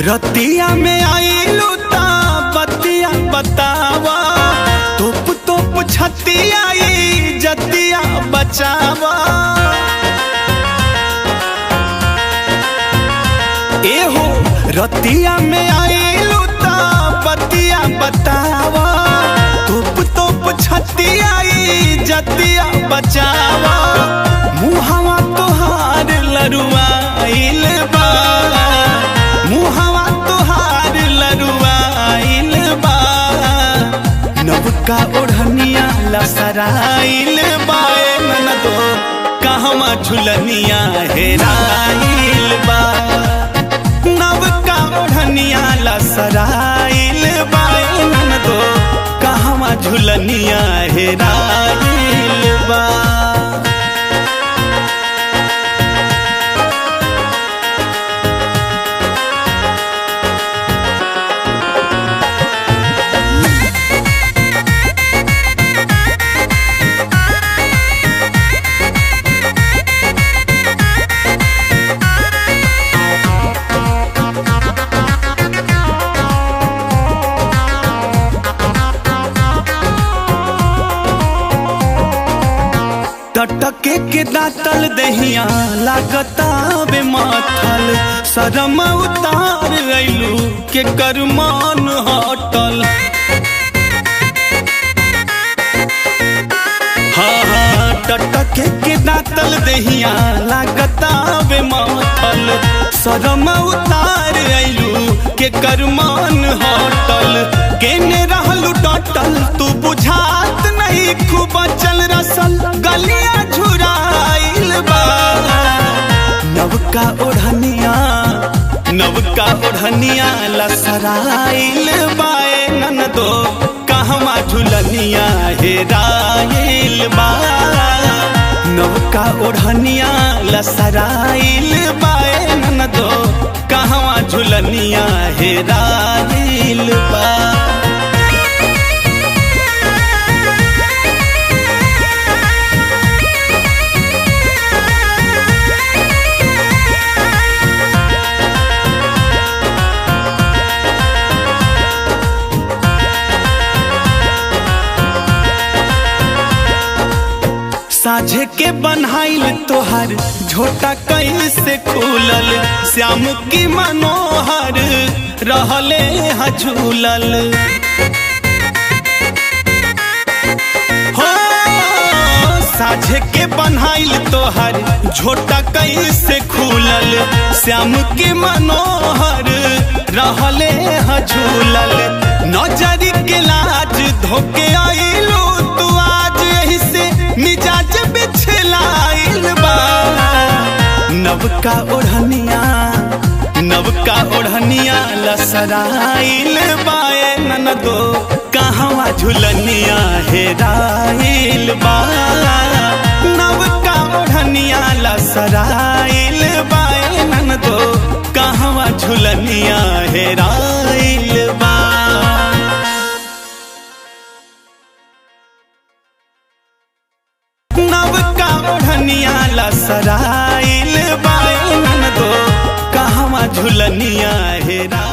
रतिया में आइलू ता बतिया बतावा, तोप तोप छतिया जतिया बचावा। एहो रतिया में आइलू ता बतिया बतावा, तोप तोप छतिया जतिया बचावा। मुहावा तोहार लरुआइल बा, मुहावा तोहार लरुआइल बा। नवका ओढ़निया लसराइल बाए ननदो, कहवा झुलनिया हेराइल बा। नवका ओढ़निया लसराइल बाए ननदो, कहवा झुलनिया हेराइल बा। टटके के दातल दहिया लागता बे माथल, शरम उतार गइलू के करमान हटल। हाँ टटके के दातल दहिया लागता बे माथल, शरम उतार गइलू के करमान हटल। केने रहलू डटल तू बुझात नहीं, खूब चल रसल गलिया झुराइल बा। नवका ओढ़निया नवका ओढ़निया लसराइल बाए ननदो, कहवा झुलनिया हेराइल बा। नवका ओढ़निया लसराइल बाए ननदो, कहवा झुलनिया हेराइल बा। साझे के बनहाइल तोहर झोटा कैसे खुलल, श्याम की मनोहर रहले झूलल। हो साझे के बनहाइल तोहर झोटा कैसे खुलल, श्याम की मनोहर रहले झूलल। नजरी के लाज धोके आइलू तू आज, यही से मिजाज बिछलाइल बा। नवका ओढ़निया लसराइल बाए ननदो, कहवा झुलनिया हेराइल बा। नवका ओढ़निया लसराइल बाए ननदो, कहवा झुलनिया हेराइल बा। नवका ओढ़निया लसराइल बाए ननदो, कहवा झुलनिया हेरा।